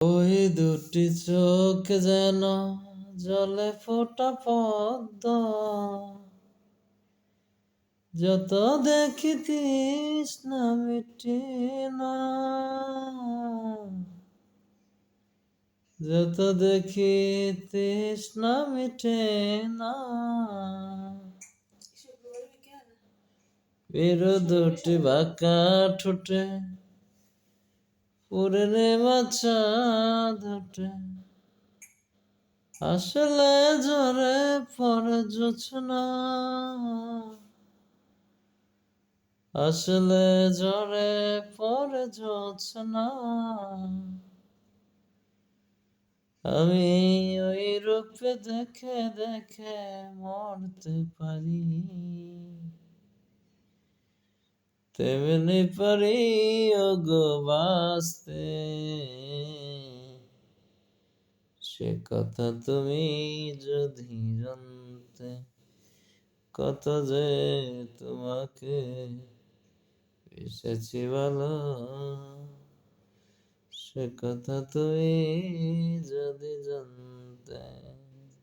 ওই দুটি চোখ যেন জলে ফোটা পদ্ম, যত দেখি তৃষ্ণা মিটে না, যত দেখি তৃষ্ণা মিটে না। বেরো দুটি বাঁকা ঠোঁটে পুরনে মাছা ধুটে, আসলে ঝরে পড়ে জোছনা, আসলে ঝরে পড়ে জোছনা। আমি ওই রূপে দেখে দেখে মরতে পারি, তেমনি পারি ওগো বাঁচতে। সে কথা তুমি যদি জানতে, কত যে তোমাকে এসেছি ভালো, সে কথা তুমি যদি জানতে।